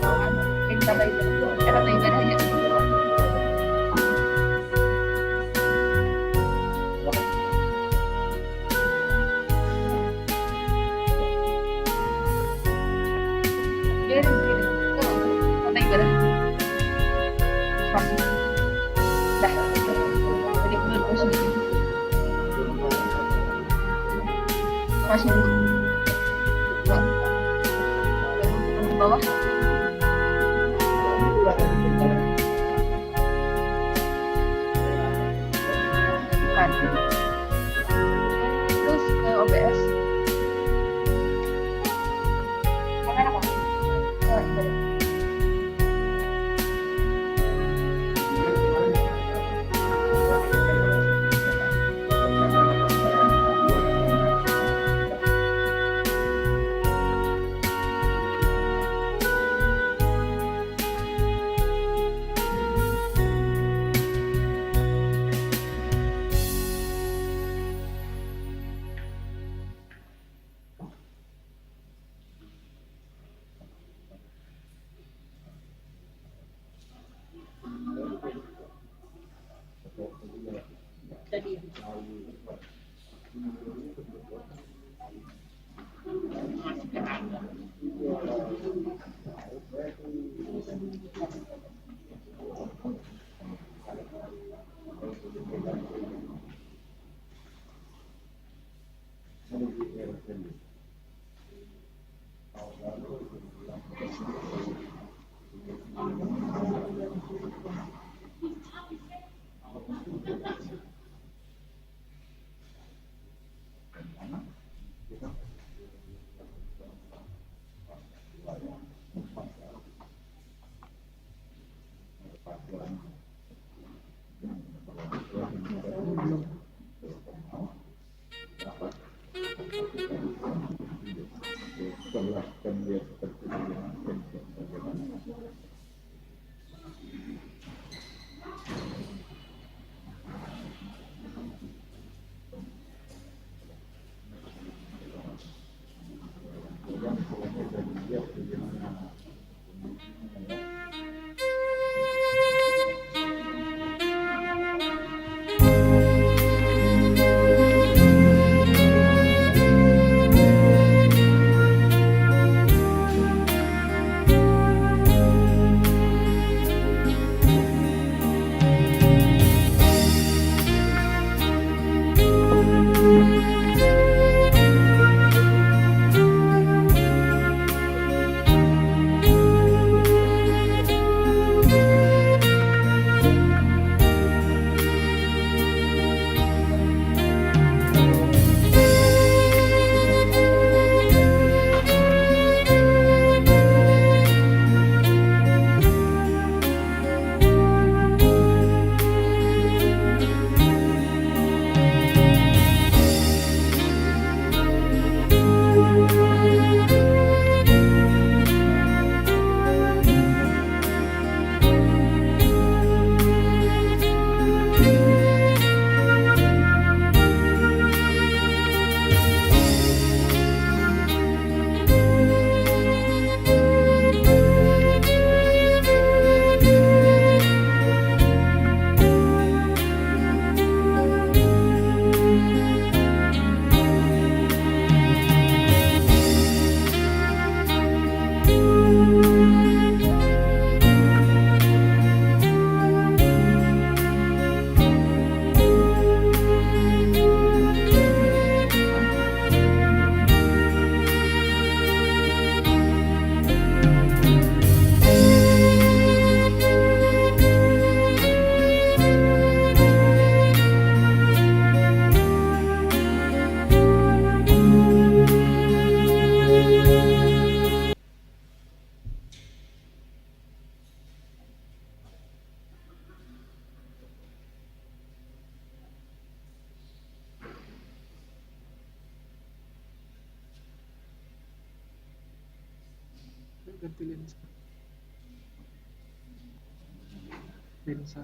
bawaan kata ibadah kata ibadahnya. Biarin kata ibadah masih dah jadi bener masih bawah bukan terus ke OBS kamera apa ibadah tadi ganti lensa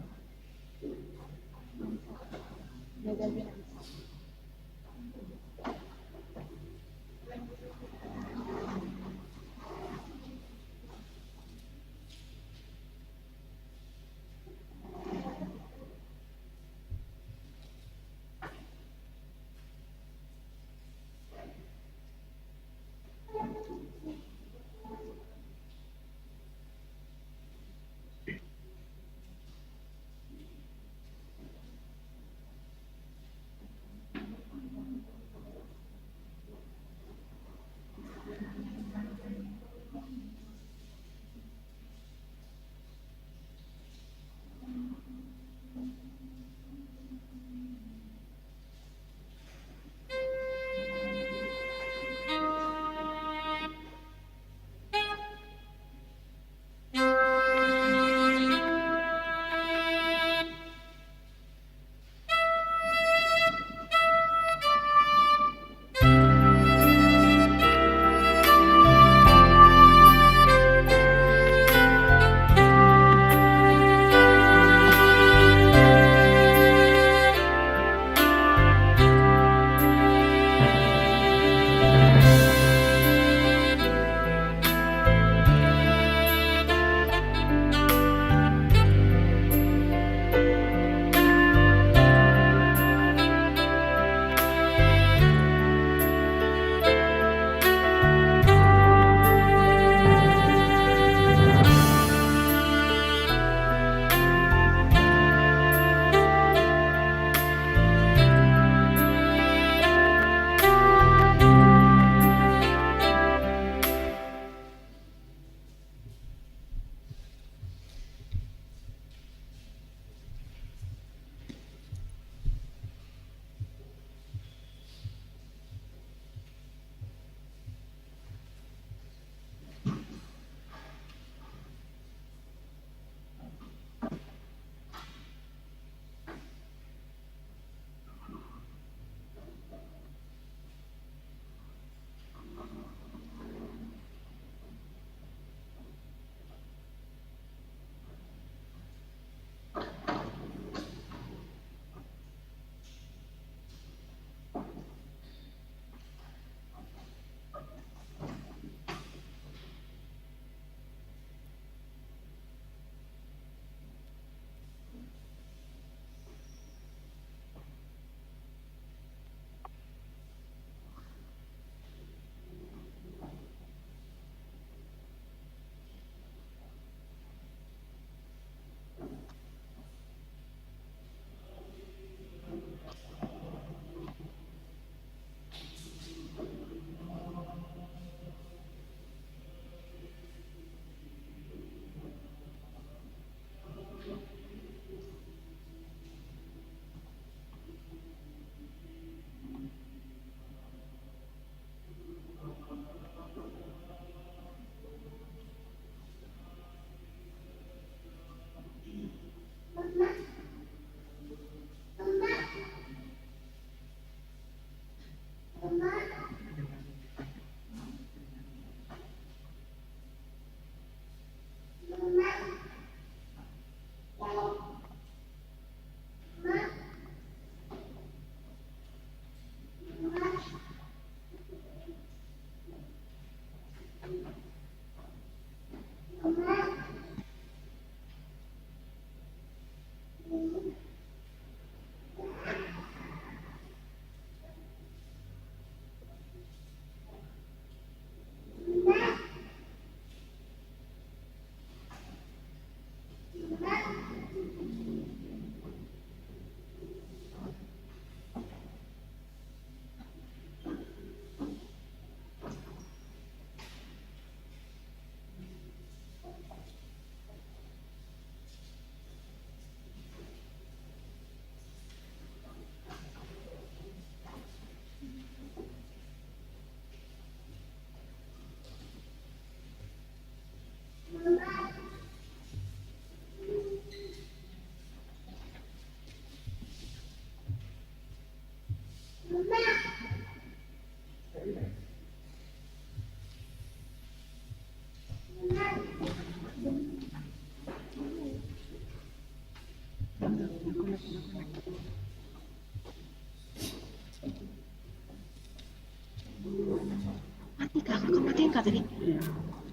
Kak tadi? Iya,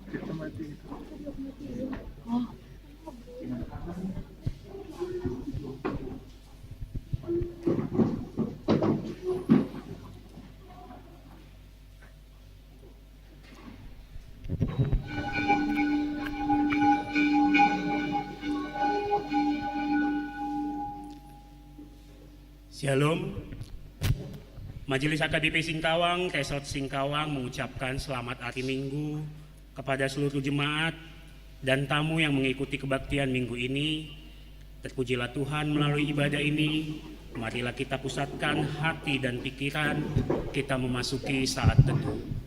kita mati. Oh. Shalom. Majelis AKBP Singkawang, Resort Singkawang mengucapkan selamat hari Minggu kepada seluruh jemaat dan tamu yang mengikuti kebaktian minggu ini. Terpujilah Tuhan melalui ibadah ini. Marilah kita pusatkan hati dan pikiran, kita memasuki saat teduh.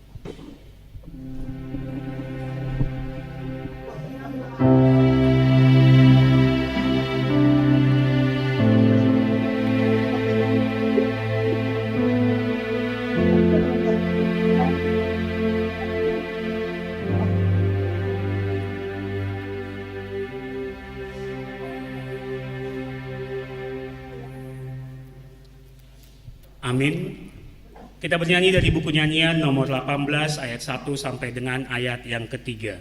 Amin. Kita bernyanyi dari buku nyanyian nomor 18 ayat 1 sampai dengan ayat yang ketiga.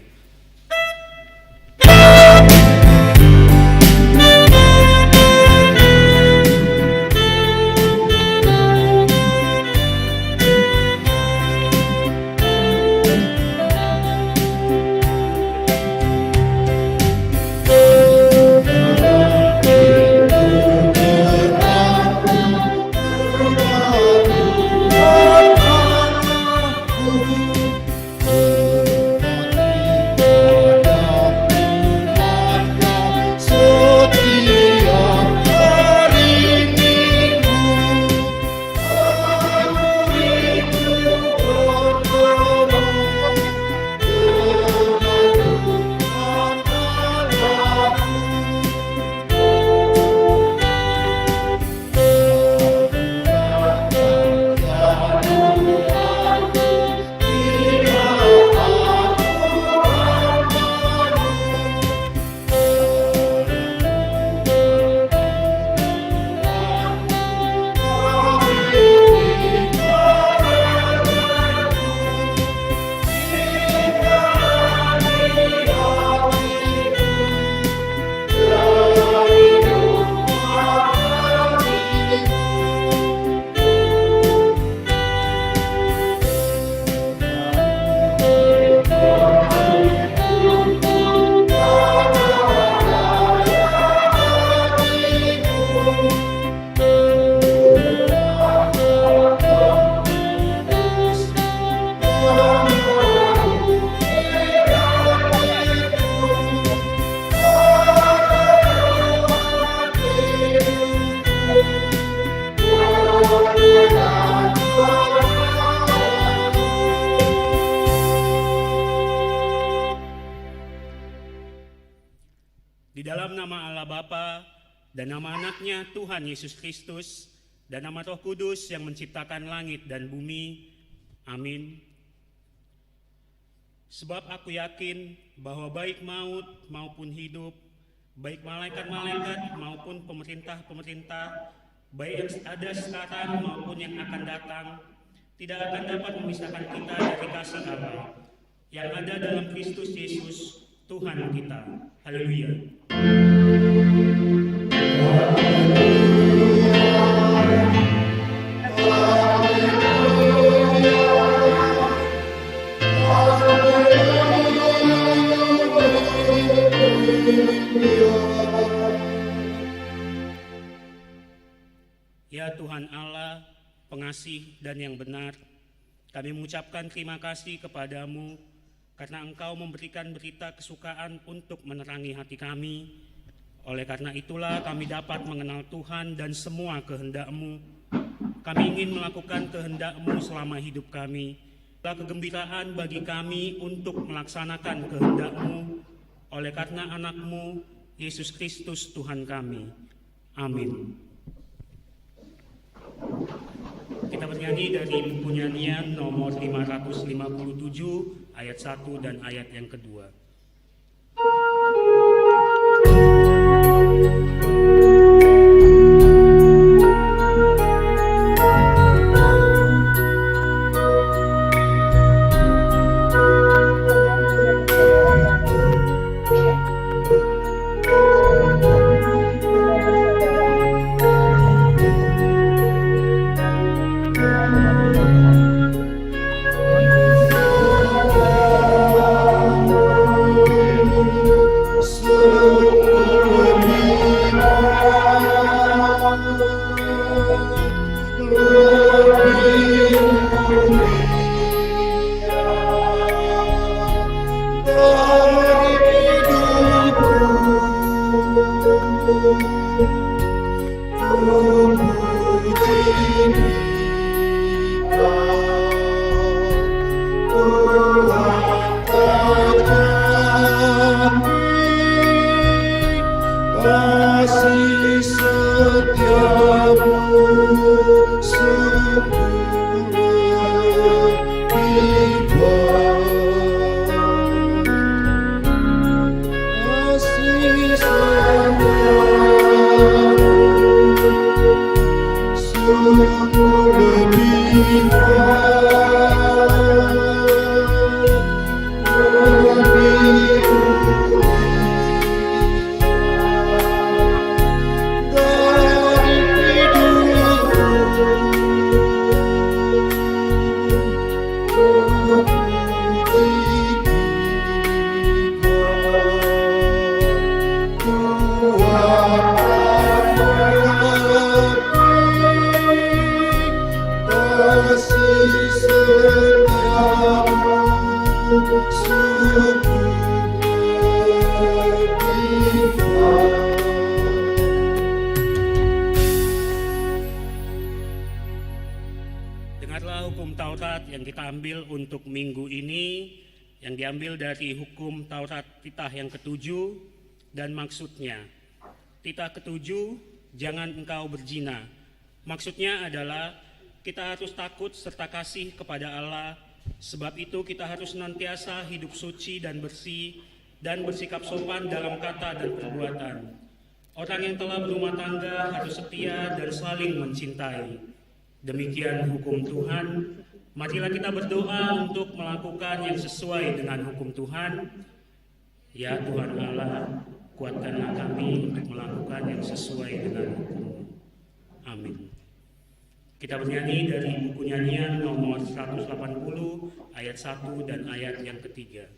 Di dalam nama Allah Bapa dan nama anaknya Tuhan Yesus Kristus dan nama Roh Kudus yang menciptakan langit dan bumi. Amin. Sebab aku yakin bahwa baik maut maupun hidup, baik malaikat-malaikat maupun pemerintah-pemerintah, baik yang ada sekarang maupun yang akan datang, tidak akan dapat memisahkan kita dari kasih Allah yang ada dalam Kristus Yesus Tuhan kita. Haleluya. Ya Tuhan Allah, pengasih dan yang benar, kami mengucapkan terima kasih kepadamu karena Engkau memberikan berita kesukaan untuk menerangi hati kami. Oleh karena itulah kami dapat mengenal Tuhan dan semua kehendak-Mu. Kami ingin melakukan kehendak-Mu selama hidup kami. Itulah kegembiraan bagi kami untuk melaksanakan kehendak-Mu. Oleh karena anak-Mu, Yesus Kristus Tuhan kami. Amin. Kita bernyanyi dari buku nyanyian nomor 557 ayat 1 dan ayat yang kedua. Kasih setiamu sungguh berlimpah. Kasih setiamu sungguh berlimpah. Dengarlah hukum Taurat yang kita ambil untuk minggu ini, yang diambil dari hukum Taurat titah yang ketujuh dan maksudnya. Titah ketujuh, jangan engkau berzina. Maksudnya adalah kita harus takut serta kasih kepada Allah, sebab itu kita harus senantiasa hidup suci dan bersih dan bersikap sopan dalam kata dan perbuatan. Orang yang telah berumah tangga harus setia dan saling mencintai. Demikian hukum Tuhan. Marilah kita berdoa untuk melakukan yang sesuai dengan hukum Tuhan. Ya Tuhan Allah, kuatkanlah kami untuk melakukan yang sesuai dengan hukum. Amin. Kita bernyanyi dari buku nyanyian nomor 180 ayat 1 dan ayat yang ketiga.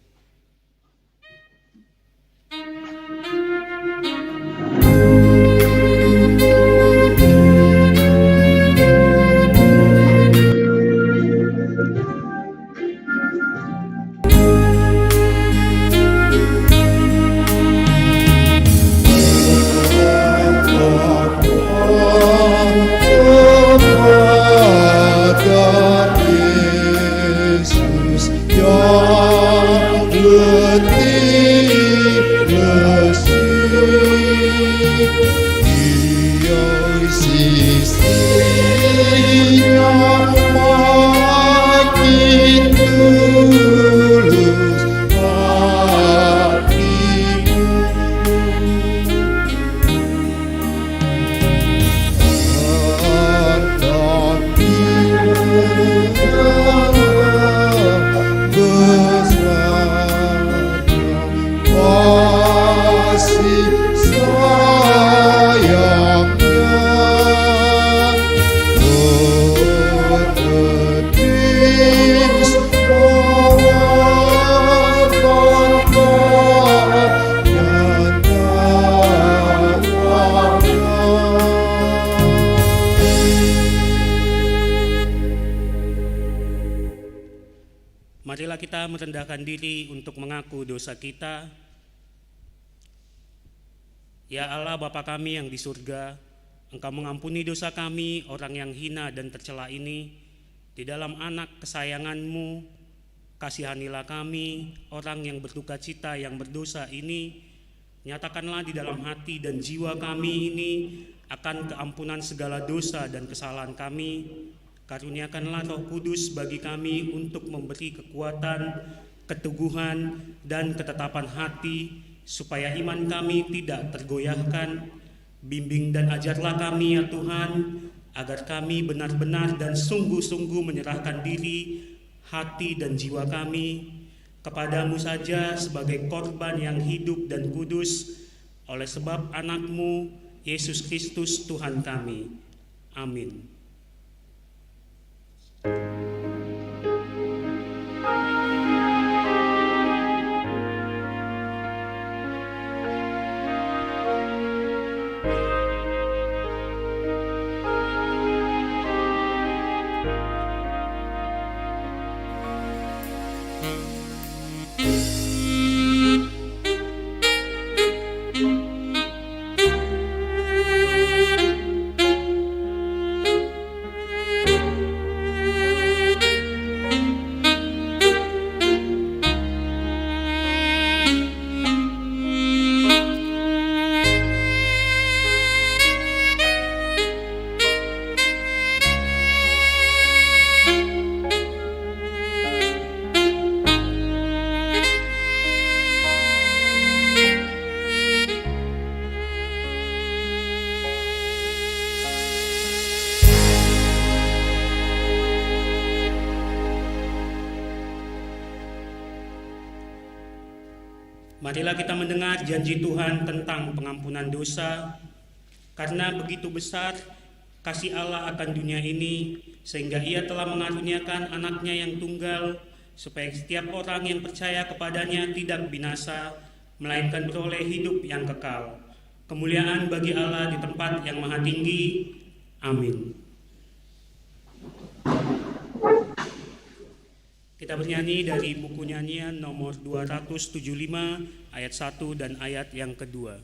Marilah kita merendahkan diri untuk mengaku dosa kita. Ya Allah Bapa kami yang di surga, Engkau mengampuni dosa kami, orang yang hina dan tercela ini. Di dalam anak kesayangan-Mu, kasihanilah kami, orang yang berduka cita yang berdosa ini. Nyatakanlah di dalam hati dan jiwa kami ini akan keampunan segala dosa dan kesalahan kami. Karuniakanlah Roh Kudus bagi kami untuk memberi kekuatan, keteguhan, dan ketetapan hati, supaya iman kami tidak tergoyahkan. Bimbing dan ajarlah kami ya Tuhan, agar kami benar-benar dan sungguh-sungguh menyerahkan diri, hati dan jiwa kami kepadamu saja sebagai korban yang hidup dan kudus, oleh sebab anak-Mu, Yesus Kristus Tuhan kami. Amin. Marilah kita mendengar janji Tuhan tentang pengampunan dosa, karena begitu besar kasih Allah akan dunia ini, sehingga Ia telah mengaruniakan anaknya yang tunggal, supaya setiap orang yang percaya kepadanya tidak binasa, melainkan beroleh hidup yang kekal. Kemuliaan bagi Allah di tempat yang maha tinggi. Amin. Kita bernyanyi dari buku nyanyian nomor 275 ayat 1 dan ayat yang kedua.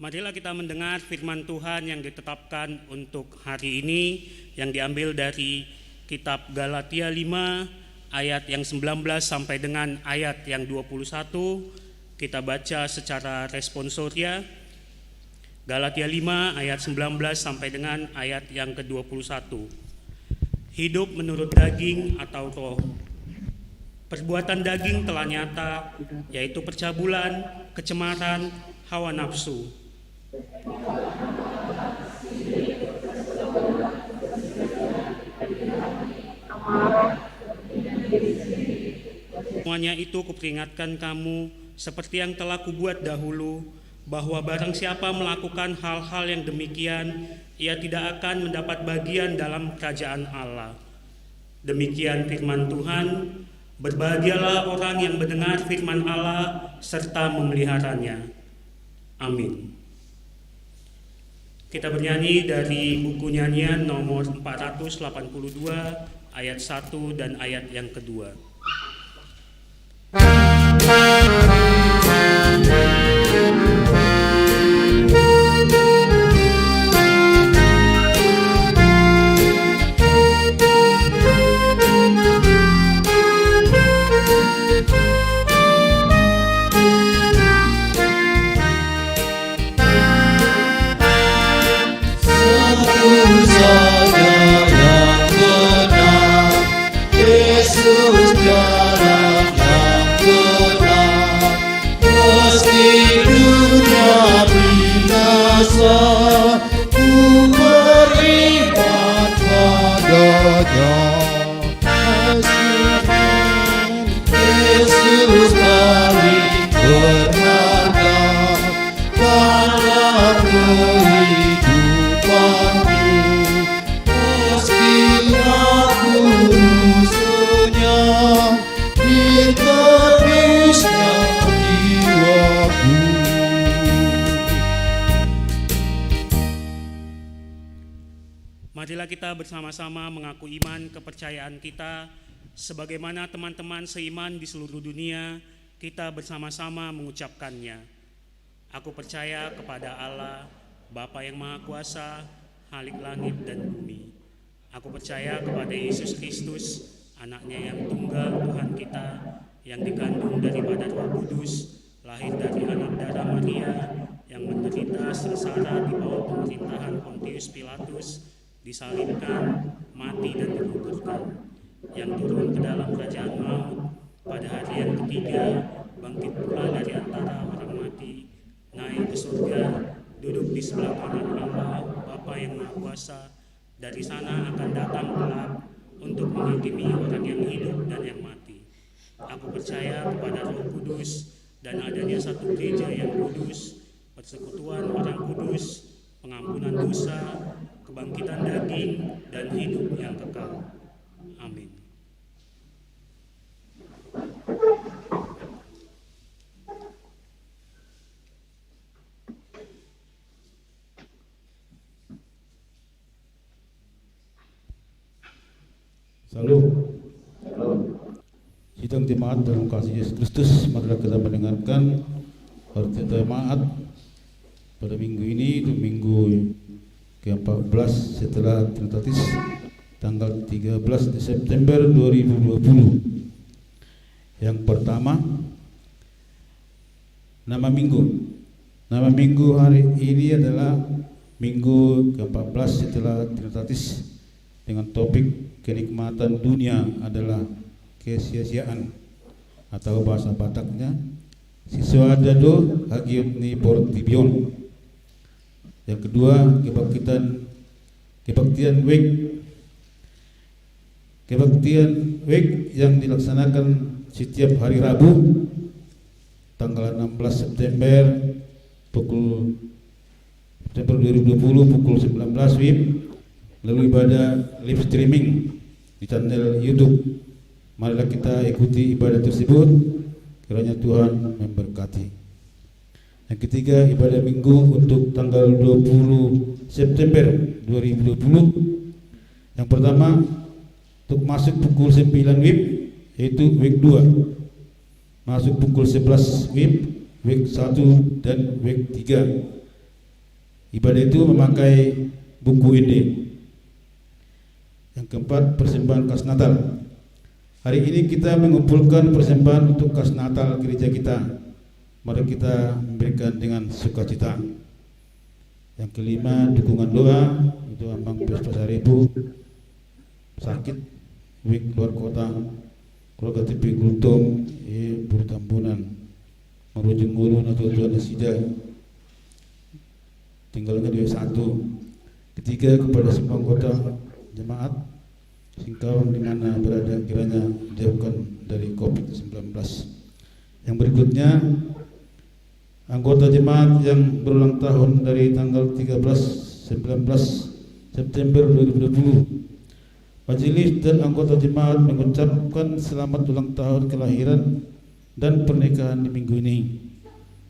Marilah kita mendengar firman Tuhan yang ditetapkan untuk hari ini, yang diambil dari kitab Galatia 5 ayat yang 19 sampai dengan ayat yang 21. Kita baca secara responsoria. Galatia 5 ayat 19 sampai dengan ayat yang ke-21. Hidup menurut daging atau roh. Perbuatan daging telah nyata, yaitu percabulan, kecemaran, hawa nafsu. Semuanya itu kuperingatkan kamu, seperti yang telah kubuat dahulu, bahwa barang siapa melakukan hal-hal yang demikian, ia tidak akan mendapat bagian dalam kerajaan Allah. Demikian firman Tuhan. Berbahagialah orang yang mendengar firman Allah serta memeliharanya. Amin. Kita bernyanyi dari buku nyanyian nomor 482 ayat 1 dan ayat yang kedua. Marilah kita bersama-sama mengaku iman kepercayaan kita, sebagaimana teman-teman seiman di seluruh dunia, kita bersama-sama mengucapkannya. Aku percaya kepada Allah, Bapa yang Maha Kuasa, Khalik langit dan bumi. Aku percaya kepada Yesus Kristus, anaknya yang tunggal Tuhan kita, yang dikandung daripada Roh Kudus, lahir dari anak darah Maria, yang menderita sengsara di bawah pemerintahan Pontius Pilatus, disalibkan, mati dan dikuburkan, yang turun ke dalam kerajaan maut, pada hari yang ketiga bangkit pula dari antara orang mati, naik ke surga, duduk di sebelah kanan Allah Bapa yang Maha Kuasa. Dari sana akan datang kelak untuk menghakimi orang yang hidup dan yang mati. Aku percaya kepada Roh Kudus dan adanya satu gereja yang kudus, persekutuan orang kudus, pengampunan dosa, kebangkitan daging, dan hidup yang kekal. Amin. Salam. Sidang jemaat dalam kasih Yesus Kristus, marilah kita mendengarkan arti jemaat pada minggu ini, itu minggu ke-14 setelah Trinitatis, tanggal 13 September 2020. Yang pertama, nama minggu. Nama minggu hari ini adalah minggu ke-14 setelah Trinitatis, dengan topik kenikmatan dunia adalah kesia-siaan, atau bahasa Bataknya siswadado hagiot ni portibion. Yang kedua, kebaktian week yang dilaksanakan setiap hari Rabu tanggal 16 September 2020 pukul 19 WIB lalu ibadah live streaming di channel YouTube. Marilah kita ikuti ibadah tersebut, kiranya Tuhan memberkati. Yang ketiga, ibadah minggu untuk tanggal 20 September 2020. Yang pertama, untuk masuk pukul 9 WIB, yaitu week 2. Masuk pukul 11 WIB, week 1 dan week 3. Ibadah itu memakai buku ini. Yang keempat, persembahan khas Natal. Hari ini kita mengumpulkan persembahan untuk khas Natal gereja kita. Mari kita memberikan dengan sukacita. Yang kelima, dukungan doa. Itu Ambang Pespa Saribu sakit, week luar kota, keluarga TP Gultom, Buru Tambunan, Marujung Guru, atau Tuhan Sida, tinggalnya di 1. Ketiga, kepada semua anggota jemaat Singkawang di mana berada, kiranya dijauhkan dari COVID-19. Yang berikutnya, anggota jemaat yang berulang tahun dari tanggal 13-19 September 2020. Majelis dan anggota jemaat mengucapkan selamat ulang tahun kelahiran dan pernikahan di minggu ini.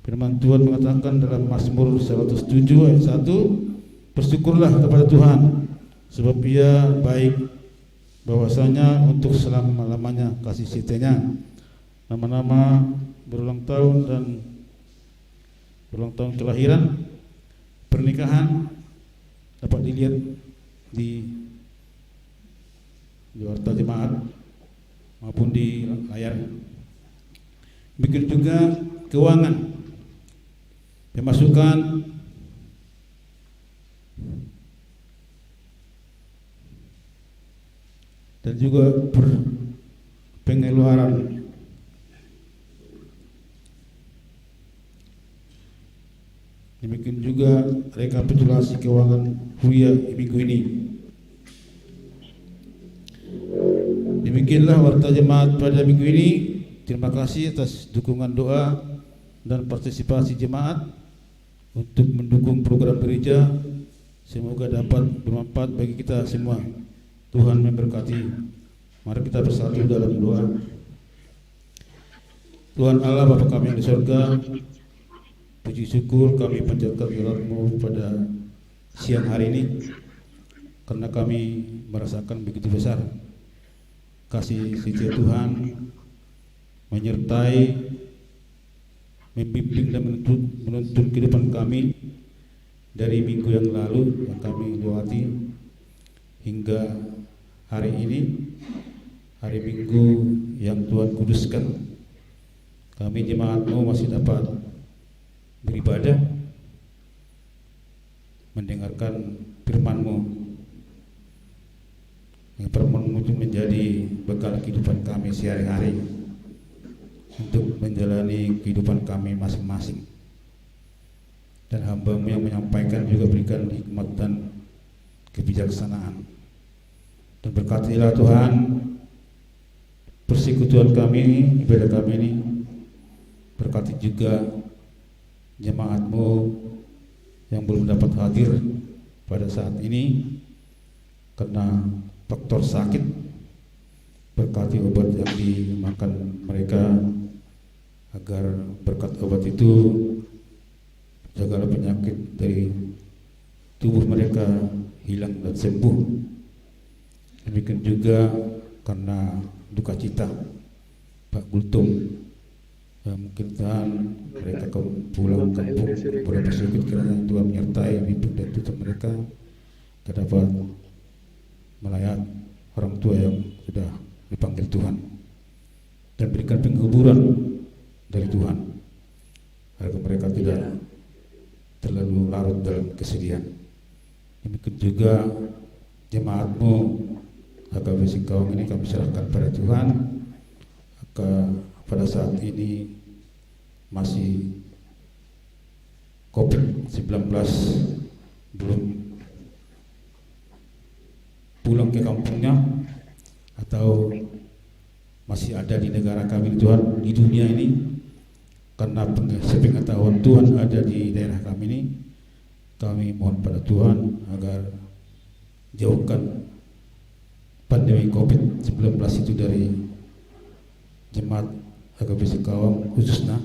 Firman Tuhan mengatakan dalam Mazmur 107 ayat 1, bersyukurlah kepada Tuhan sebab Ia baik, bahwasanya untuk selama-lamanya kasih setianya. Nama-nama berulang tahun dan berulang tahun kelahiran, pernikahan dapat dilihat di warta jemaat maupun di layar. Begitu juga keuangan, pemasukan, dan juga pengeluaran. Demikian juga rekapitulasi keuangan Huria minggu ini. Demikianlah warta jemaat pada minggu ini. Terima kasih atas dukungan doa dan partisipasi jemaat untuk mendukung program gereja. Semoga dapat bermanfaat bagi kita semua. Tuhan memberkati. Mari kita bersatu dalam doa. Tuhan Allah Bapa kami yang di surga, puji syukur kami panjatkan kehadirat-Mu pada siang hari ini, karena kami merasakan begitu besar kasih setia Tuhan menyertai, membimbing dan menuntun kehidupan kami dari minggu yang lalu yang kami lewati. hingga hari ini, hari Minggu yang Tuhan kuduskan, kami jemaat-Mu masih dapat beribadah, mendengarkan firman-Mu. Yang firman-Mu itu menjadi bekal kehidupan kami sehari-hari untuk menjalani kehidupan kami masing-masing. Dan hamba-Mu yang menyampaikan juga berikan hikmat dan kebijaksanaan. Dan berkatilah Tuhan persekutuan kami ini, ibadah kami ini. Berkati juga jemaat-Mu yang belum dapat hadir pada saat ini karena faktor sakit. Berkati obat yang dimakan mereka, agar berkat obat itu jagalah penyakit dari tubuh mereka hilang dan sembuh. Demikian juga karena duka cita Pak Gultung, mungkin Tuhan mereka pulang kampung berapa sedikit, kiranya Tuhan menyertai bimbing dan tutup mereka agar dapat melayat orang tua yang sudah dipanggil Tuhan, dan berikan penghiburan dari Tuhan agar mereka tidak terlalu larut dalam kesedihan. Demikian juga jemaat-Mu HKBP Singkawang ini kami serahkan pada Tuhan. Pada saat ini masih COVID-19, belum pulang ke kampungnya atau masih ada di negara kami Tuhan, di dunia ini. Karena sepengetahuan Tuhan ada di daerah kami ini, kami mohon pada Tuhan agar jauhkan pandemi COVID-19 itu dari jemaat HKBP Singkawang, khususnya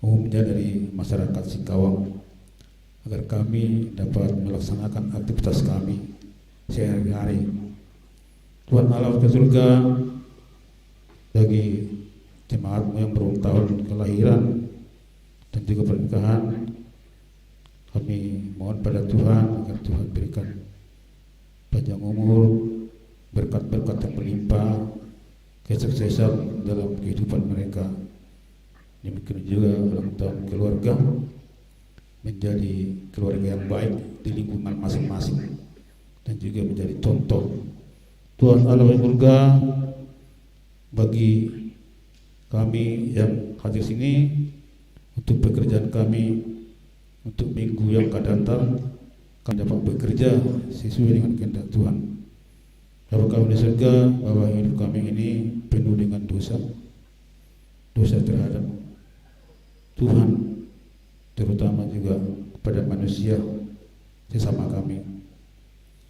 umumnya dari masyarakat Singkawang, agar kami dapat melaksanakan aktivitas kami sehari-hari. Tuhan Allah ke surga, bagi jemaat-Mu yang berulang tahun kelahiran dan juga pernikahan, kami mohon pada Tuhan agar Tuhan berikan panjang umur, berkat-berkat yang berlimpah, kesuksesan dalam kehidupan mereka. Demikian juga ulang tahun keluarga, menjadi keluarga yang baik di lingkungan masing-masing dan juga menjadi contoh Tuhan Allah yang surga bagi kami yang hadir sini, untuk pekerjaan kami untuk minggu yang akan datang, kami dapat bekerja sesuai dengan kehendak Tuhan. Bapa kami di surga, bahwa hidup kami ini penuh dengan dosa terhadap Tuhan, terutama juga kepada manusia sesama kami.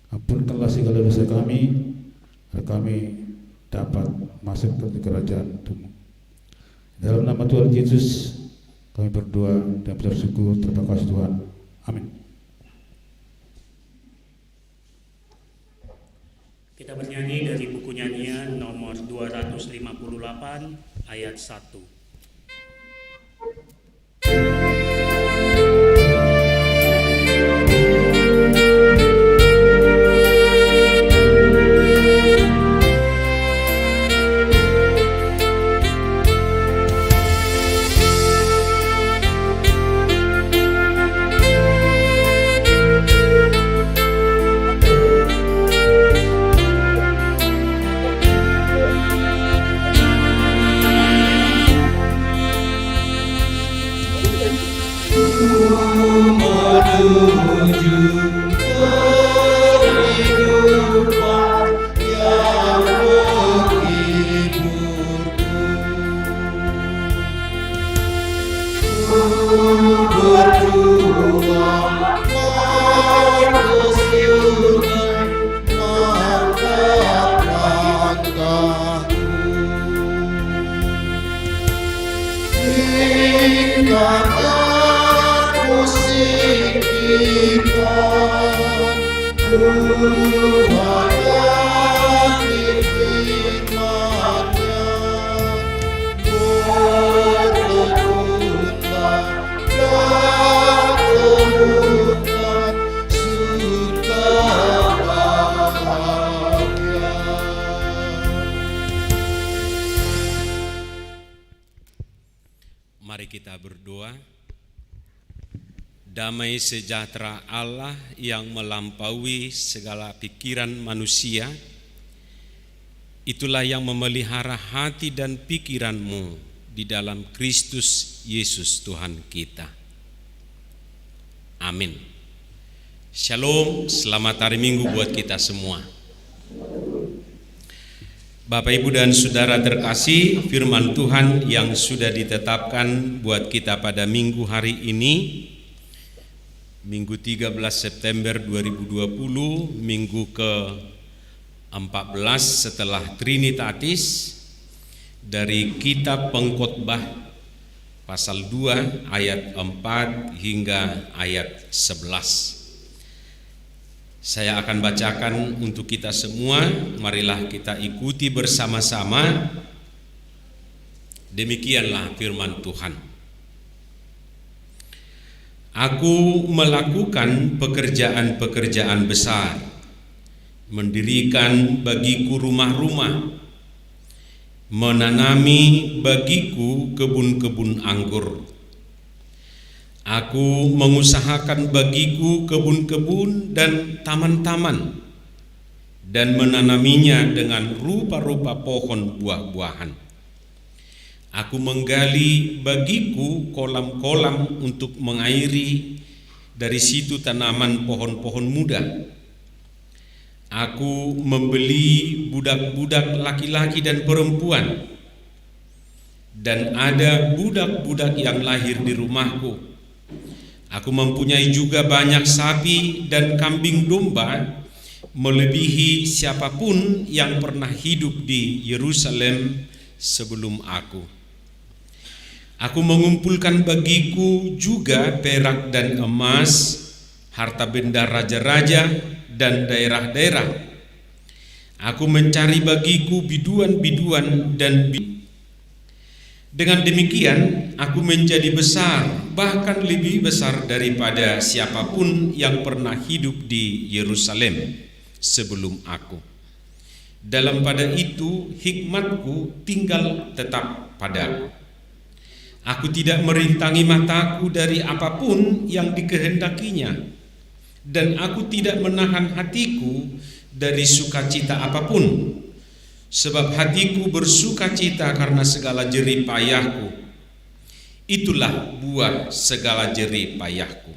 Ampunkanlah segala dosa kami, agar kami dapat masuk ke kerajaan Tuhan. Dalam nama Tuhan Yesus kami berdoa dan bersyukur. Terima kasih Tuhan. Amin. Kita bernyanyi dari buku nyanyian nomor 258 ayat 1. Surga Mari kita berdoa. Damai sejahtera Allah yang melampaui segala pikiran manusia, itulah yang memelihara hati dan pikiranmu di dalam Kristus Yesus Tuhan kita. Amin. Shalom, selamat hari Minggu buat kita semua. Bapak, Ibu, dan Saudara terkasih, firman Tuhan yang sudah ditetapkan buat kita pada minggu hari ini, Minggu 13 September 2020, minggu ke-14 setelah Trinitatis, dari Kitab Pengkhotbah pasal 2 ayat 4 hingga ayat 11. Saya akan bacakan untuk kita semua, marilah kita ikuti bersama-sama. Demikianlah firman Tuhan. Aku melakukan pekerjaan-pekerjaan besar, mendirikan bagiku rumah-rumah, menanami bagiku kebun-kebun anggur. Aku mengusahakan bagiku kebun-kebun dan taman-taman, dan menanaminya dengan rupa-rupa pohon buah-buahan. Aku menggali bagiku kolam-kolam untuk mengairi, dari situ tanaman pohon-pohon muda. Aku membeli budak-budak laki-laki dan perempuan, dan ada budak-budak yang lahir di rumahku. Aku mempunyai juga banyak sapi dan kambing domba, melebihi siapapun yang pernah hidup di Yerusalem sebelum aku. Aku mengumpulkan bagiku juga perak dan emas, harta benda raja-raja dan daerah-daerah. Aku mencari bagiku biduan-biduan dan dengan demikian aku menjadi besar, bahkan lebih besar daripada siapapun yang pernah hidup di Yerusalem sebelum aku. Dalam pada itu hikmatku tinggal tetap padaku. Aku tidak merintangi mataku dari apapun yang dikehendakinya, dan aku tidak menahan hatiku dari sukacita apapun, sebab hatiku bersukacita karena segala jerih payahku. Itulah buah segala jerih payahku.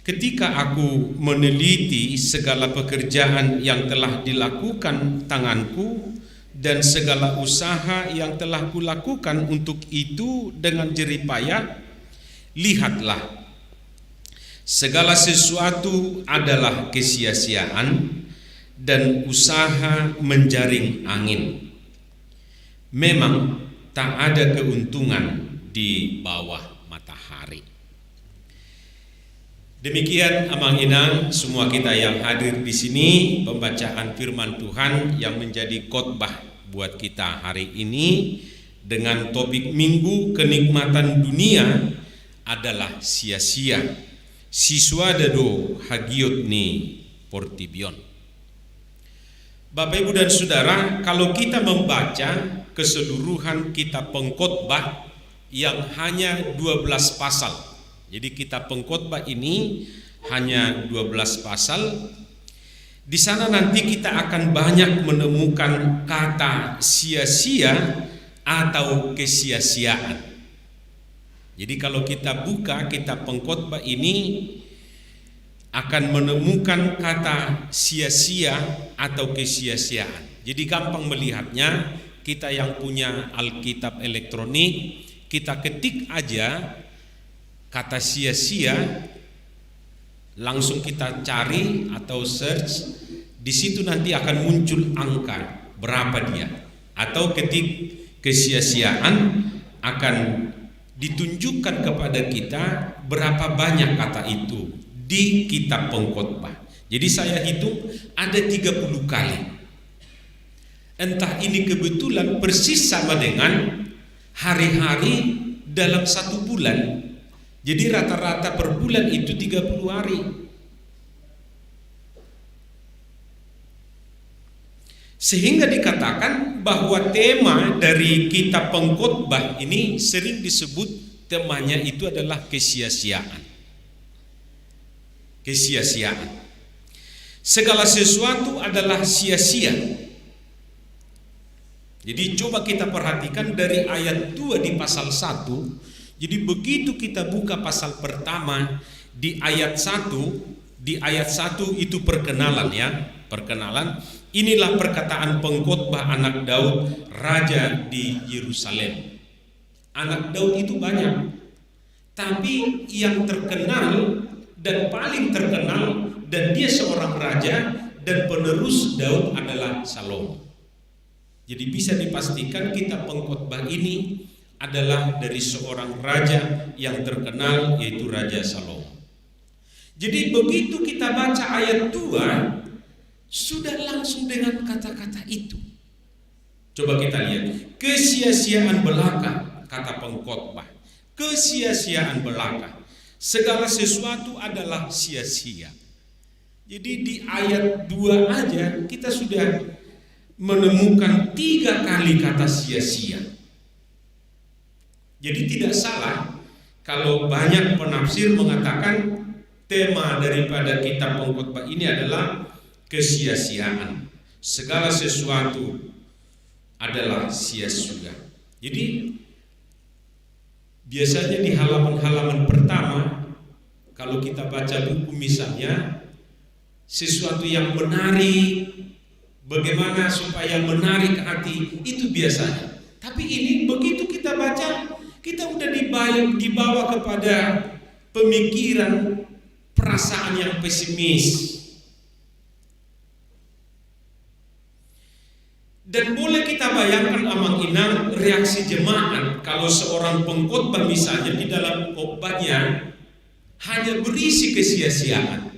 Ketika aku meneliti segala pekerjaan yang telah dilakukan tanganku dan segala usaha yang telah kulakukan untuk itu dengan jerih payah, lihatlah, segala sesuatu adalah kesia-siaan dan usaha menjaring angin. Memang tak ada keuntungan di bawah matahari. Demikian amang inang semua kita yang hadir di sini, pembacaan firman Tuhan yang menjadi khotbah buat kita hari ini dengan topik minggu kenikmatan dunia adalah sia-sia. Siswa dado hagiot ni portibion. Bapak, Ibu, dan Saudara, kalau kita membaca keseluruhan kitab Pengkhotbah yang hanya 12 pasal, jadi kitab Pengkhotbah ini hanya 12 pasal. Di sana nanti kita akan banyak menemukan kata sia-sia atau kesia-siaan. Jadi kalau kita buka kitab Pengkhotbah ini akan menemukan kata sia-sia atau kesia-siaan. Jadi gampang melihatnya, kita yang punya Alkitab elektronik, kita ketik aja kata sia-sia, langsung kita cari atau search, di situ nanti akan muncul angka berapa dia, atau ketik kesia-siaan akan ditunjukkan kepada kita berapa banyak kata itu di kitab Pengkhotbah. Jadi saya hitung ada 30 kali. Entah ini kebetulan persis sama dengan hari-hari dalam satu bulan. Jadi rata-rata per bulan itu 30 hari. Sehingga dikatakan bahwa tema dari kitab Pengkhotbah ini sering disebut temanya itu adalah kesia-siaan. Kesia-siaan. Segala sesuatu adalah sia-sia. Jadi coba kita perhatikan dari ayat 2 di pasal 1. Jadi begitu kita buka pasal pertama di ayat 1, di ayat 1 itu perkenalan ya, perkenalan. Inilah perkataan pengkhotbah anak Daud, raja di Yerusalem. Anak Daud itu banyak, tapi yang terkenal dan paling terkenal dan dia seorang raja dan penerus Daud adalah Salomo. Jadi bisa dipastikan kitab Pengkhotbah ini adalah dari seorang raja yang terkenal, yaitu Raja Salomo. Jadi begitu kita baca ayat 2 sudah langsung dengan kata-kata itu. Coba kita lihat, kesia-siaan belaka, kata pengkhotbah. Kesia-siaan belaka. Segala sesuatu adalah sia-sia. Jadi di ayat 2 aja kita sudah menemukan 3 kali kata sia-sia. Jadi tidak salah kalau banyak penafsir mengatakan tema daripada kitab Pengkhotbah ini adalah kesia-siaan. Segala sesuatu adalah sia-sia. Jadi biasanya di halaman-halaman pertama kalau kita baca buku misalnya sesuatu yang menarik, bagaimana supaya menarik hati, itu biasanya. Tapi ini begitu kita baca, kita udah dibawa kepada pemikiran, perasaan yang pesimis. Dan boleh kita bayangkan amang-inang reaksi jemaat kalau seorang pengkhotbah misalnya di dalam khotbahnya hanya berisi kesia-siaan.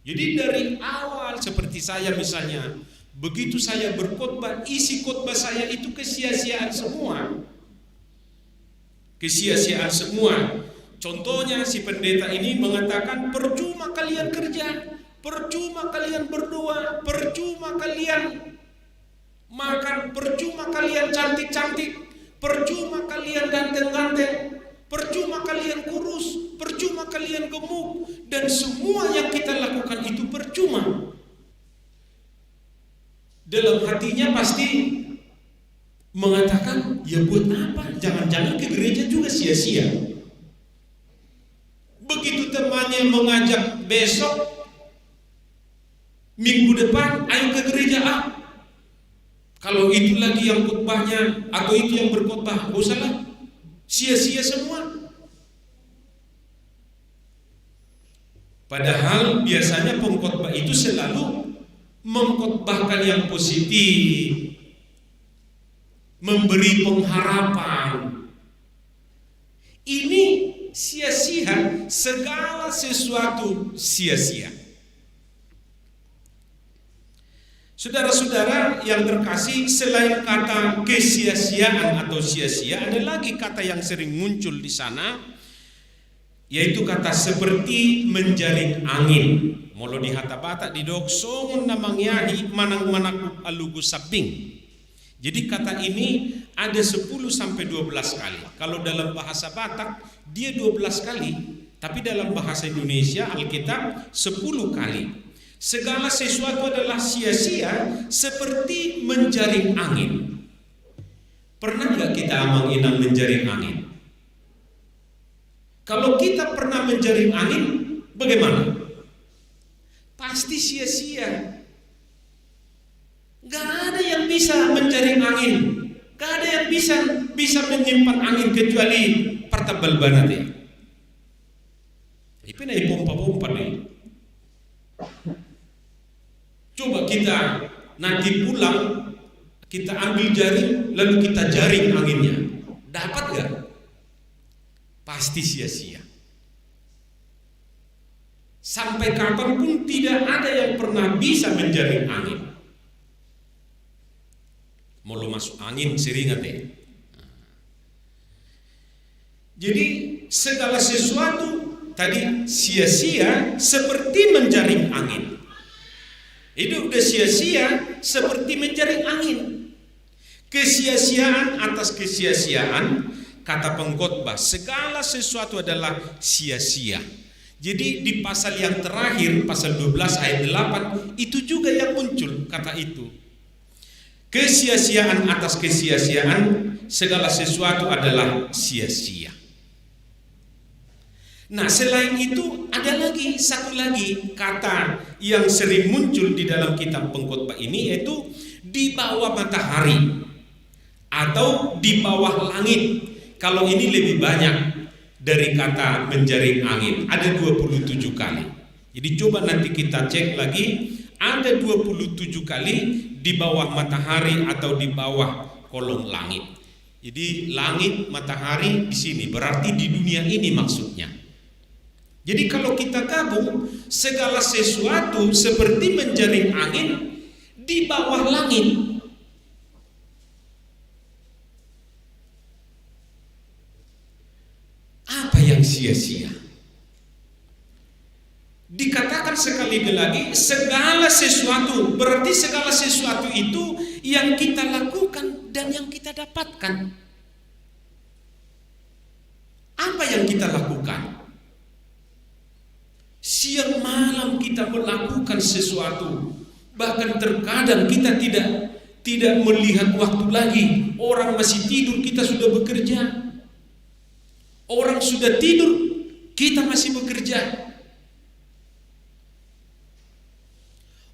Jadi dari awal seperti saya misalnya, begitu saya berkhotbah, isi khotbah saya itu kesia-siaan semua. Kesia-siaan semua. Contohnya si pendeta ini mengatakan percuma kalian kerja, percuma kalian berdoa, percuma kalian makan, percuma kalian cantik-cantik, percuma kalian ganteng-ganteng, percuma kalian kurus, percuma kalian gemuk, dan semua yang kita lakukan itu percuma. Dalam hatinya pasti mengatakan, ya buat apa? Jangan-jangan ke gereja juga sia-sia. Begitu temannya mengajak besok, minggu depan, ayo ke gereja kalau itu lagi yang khotbahnya atau itu yang berkhotbah, gak usah lah, sia-sia semua. Padahal biasanya pengkhotbah itu selalu mengkhotbahkan yang positif, memberi pengharapan. Ini sia-sia, segala sesuatu sia-sia. Saudara-saudara yang terkasih, selain kata kesia-siaan atau sia-sia, ada lagi kata yang sering muncul di sana, yaitu kata seperti menjaring angin. Molo di hata-bata di doksong namangyahi manang-manakuk alugu sabing. Jadi kata ini ada 10 sampai 12 kali. Kalau dalam bahasa Batak dia 12 kali, tapi dalam bahasa Indonesia Alkitab 10 kali. Segala sesuatu adalah sia-sia seperti menjaring angin. Pernah nggak kita amang-inang menjaring angin? Kalau kita pernah menjaring angin, bagaimana? Pasti sia-sia. Gak ada yang bisa menjaring angin. Gak ada yang bisa menyimpan angin kecuali partabal banate. Itu naik pompa-pompa nih. Coba kita nanti pulang, kita ambil jaring, lalu kita jaring anginnya. Dapat gak? Pasti sia-sia. Sampai kapanpun tidak ada yang pernah bisa menjaring angin. Mau lo masuk angin seringat deh. Jadi segala sesuatu tadi sia-sia seperti menjaring angin. Hidup udah sia-sia seperti menjaring angin. Kesia-siaan atas kesia-siaan, kata pengkhotbah, segala sesuatu adalah sia-sia. Jadi di pasal yang terakhir, pasal 12 ayat 8, itu juga yang muncul kata itu. Kesia-siaan atas kesia-siaan, segala sesuatu adalah sia-sia. Nah, selain itu ada lagi satu lagi kata yang sering muncul di dalam kitab pengkhotbah ini, yaitu di bawah matahari atau di bawah langit. Kalau ini lebih banyak dari kata menjaring angin, ada 27 kali. Jadi coba nanti kita cek lagi, ada 27 kali di bawah matahari atau di bawah kolong langit. Jadi langit, matahari di sini berarti di dunia ini maksudnya. Jadi kalau kita gabung, segala sesuatu seperti menjaring angin di bawah langit. Apa yang sia-sia? Dikatakan sekali lagi, segala sesuatu, berarti segala sesuatu itu yang kita lakukan dan yang kita dapatkan. Apa yang kita lakukan? Siang malam kita melakukan sesuatu, bahkan terkadang kita tidak melihat waktu lagi. Orang masih tidur, kita sudah bekerja. Orang sudah tidur, kita masih bekerja.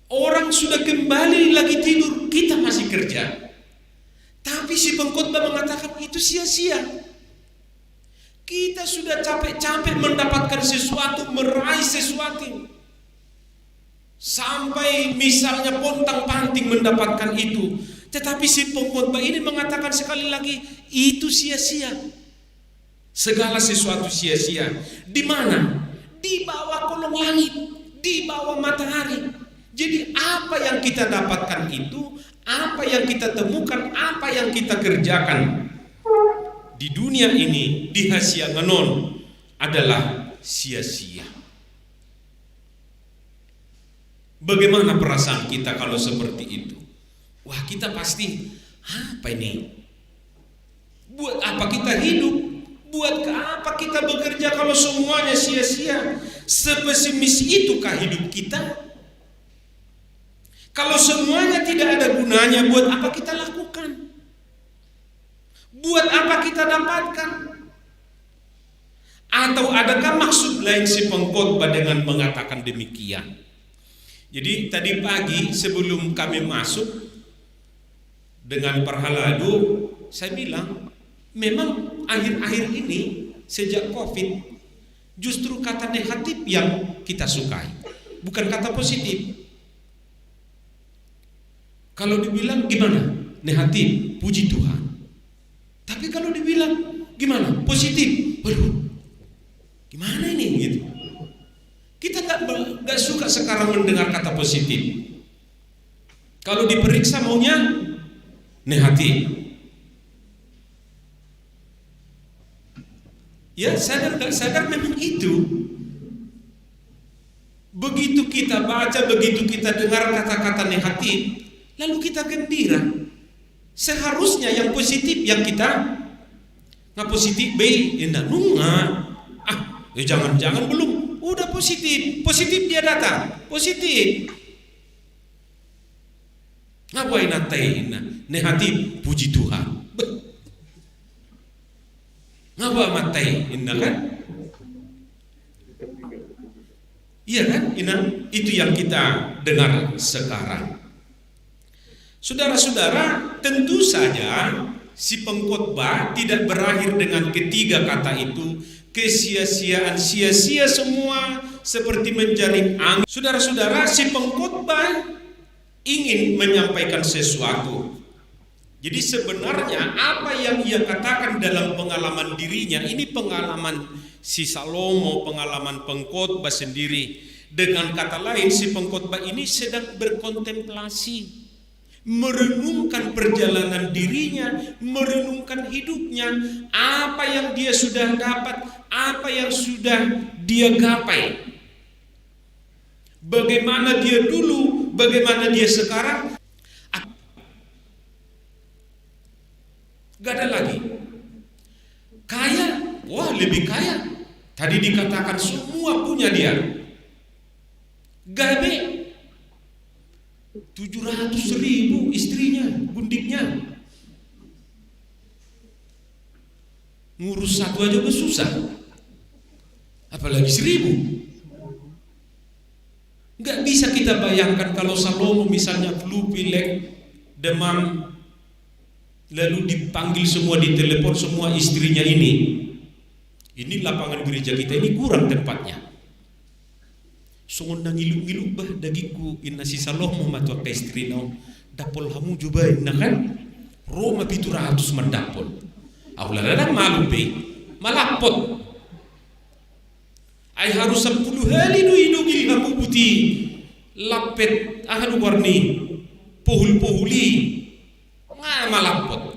Orang sudah kembali lagi tidur, kita masih kerja. Tapi si pengkhotbah mengatakan itu sia-sia. Kita sudah capek-capek mendapatkan sesuatu, meraih sesuatu, sampai misalnya pontang-panting mendapatkan itu. Tetapi si pengkhotbah ini mengatakan sekali lagi, itu sia-sia. Segala sesuatu sia-sia. Di mana? Di bawah kolong langit, di bawah matahari. Jadi apa yang kita dapatkan itu, apa yang kita temukan, apa yang kita kerjakan di dunia ini, di Hasianganon, adalah sia-sia. Bagaimana perasaan kita kalau seperti itu? Wah, kita pasti, apa ini? Buat apa kita hidup? Buat apa kita bekerja kalau semuanya sia-sia? Sepesimis itukah hidup kita? Kalau semuanya tidak ada gunanya, buat apa kita lakukan? Buat apa kita dapatkan? Atau adakah maksud lain si pengkhotbah dengan mengatakan demikian? Jadi tadi pagi sebelum kami masuk dengan Parhaladu, saya bilang memang akhir-akhir ini sejak COVID justru kata negatif yang kita sukai, bukan kata positif. Kalau dibilang gimana? Negatif, puji Tuhan. Tapi kalau dibilang gimana? Positif, waduh, gimana ini gitu? Kita nggak suka sekarang mendengar kata positif. Kalau diperiksa maunya negatif. Ya sadar nggak sadar memang itu. Begitu kita baca, begitu kita dengar kata-kata negatif, lalu kita gembira. Seharusnya yang positif yang kita nggak positif jangan belum udah positif dia datang positif ngapain negatif puji Tuhan ngapa matai kan iya kan itu yang kita dengar sekarang. Saudara-saudara, tentu saja si pengkhotbah tidak berakhir dengan ketiga kata itu, kesia-siaan, sia-sia semua seperti menjaring angin. Saudara-saudara, si pengkhotbah ingin menyampaikan sesuatu. Jadi sebenarnya apa yang ia katakan dalam pengalaman dirinya, ini pengalaman si Salomo, pengalaman pengkhotbah sendiri. Dengan kata lain, si pengkhotbah ini sedang berkontemplasi, merenungkan perjalanan dirinya, merenungkan hidupnya, apa yang dia sudah dapat, apa yang sudah dia gapai, bagaimana dia dulu bagaimana dia sekarang, gak ada lagi. Kaya, wah lebih kaya. Tadi dikatakan semua punya dia. Gabe 700.000 istrinya, gundiknya. Ngurus satu aja udah susah, apalagi 1.000. Nggak bisa kita bayangkan kalau Salomo misalnya flu, pilek, demam, lalu dipanggil semua, ditelepon semua istrinya ini lapangan gereja kita ini kurang tempatnya. Songon nang iluk-iluk bah dagiku inna si Salomo matua ka istri nau dapol hamu jubain na kan Roma 700 mandapol. Aku ladang malu be malapot. Ay harus 10 hari idugil hamu putih lapet ahanu warni pohul-pohuli nga malapot.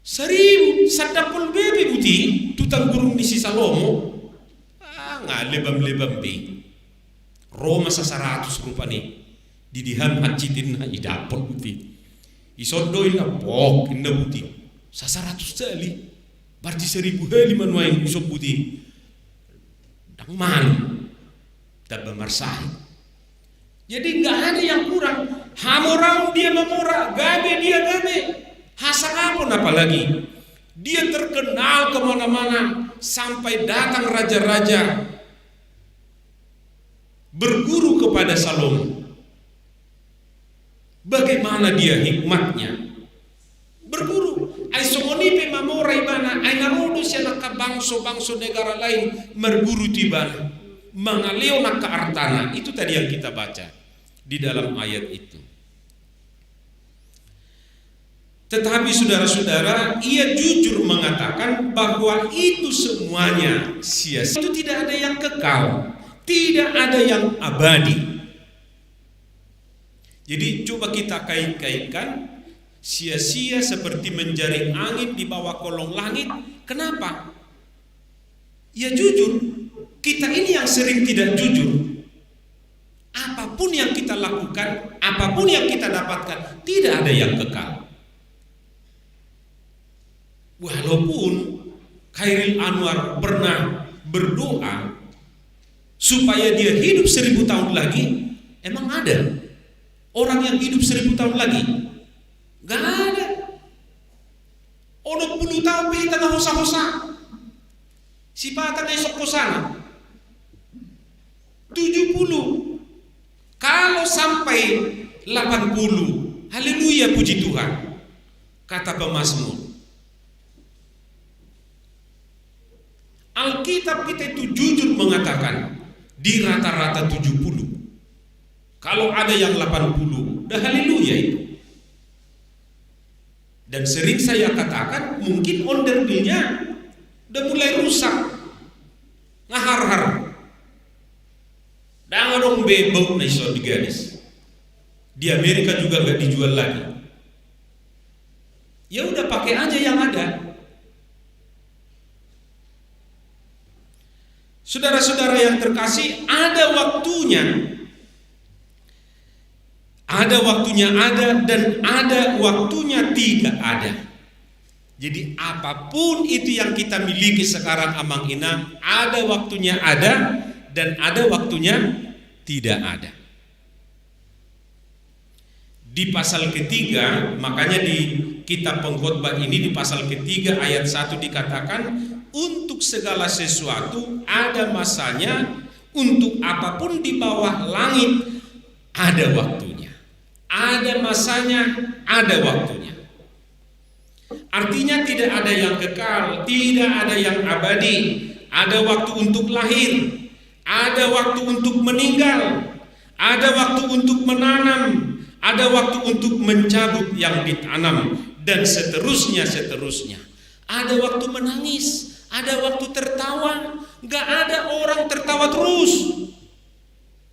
1.000 sadapol bebe putih tutang gurung ni si Salomo nga lebam-lebam be. Roma sa 100 rupa nih didihan hacitin na idapol putih isondoin na pok inna putih sa 100 jali berarti 1.000 heli manuain isop putih dang malu dan bemarsahi. Jadi nggak ada yang kurang. Hamorang dia memora, gabe dia gabe, hasangapun apalagi dia terkenal kemana-mana sampai datang raja-raja berguru kepada Salomo. Bagaimana dia hikmatnya berguru. Ay songonipe mamora ibana ay narodo siya nakabangso-bangso negara lain merguru tibana mangaleo nakaartana. Itu tadi yang kita baca di dalam ayat itu. Tetapi saudara-saudara, ia jujur mengatakan bahwa itu semuanya sia-sia. Itu tidak ada yang kekal, tidak ada yang abadi. Jadi coba kita kait-kaitkan, sia-sia seperti menjaring angin di bawah kolong langit. Kenapa? Ya jujur, kita ini yang sering tidak jujur. Apapun yang kita lakukan, apapun yang kita dapatkan, tidak ada yang kekal. Walaupun Khairil Anwar pernah berdoa supaya dia hidup 1000 tahun lagi, emang ada orang yang hidup 1000 tahun lagi? Gak ada. Ono 10 tahun kita na hosa-hosa. Si patang esok ko sana 70. Kalau sampai 80, haleluya, puji Tuhan. Kata pemazmur. Alkitab kita itu jujur mengatakan di rata-rata 70. Kalau ada yang 80, dah haleluya itu. Dan sering saya katakan mungkin onderdilnya udah mulai rusak, ngahar-har. Dan orang bebau na iso digaris. Di Amerika juga gak dijual lagi. Ya udah pakai aja yang ada. Saudara-saudara yang terkasih, ada waktunya. Ada waktunya ada dan ada waktunya tidak ada. Jadi apapun itu yang kita miliki sekarang Amang Inang, ada waktunya ada dan ada waktunya tidak ada. Di pasal ketiga, makanya di kitab Pengkhotbah ini di pasal ketiga ayat 1 dikatakan, untuk segala sesuatu ada masanya, untuk apapun di bawah langit ada waktunya. Ada masanya, ada waktunya. Artinya tidak ada yang kekal, tidak ada yang abadi. Ada waktu untuk lahir, ada waktu untuk meninggal, ada waktu untuk menanam, ada waktu untuk mencabut yang ditanam, dan seterusnya. Ada waktu menangis, ada waktu tertawa. Gak ada orang tertawa terus.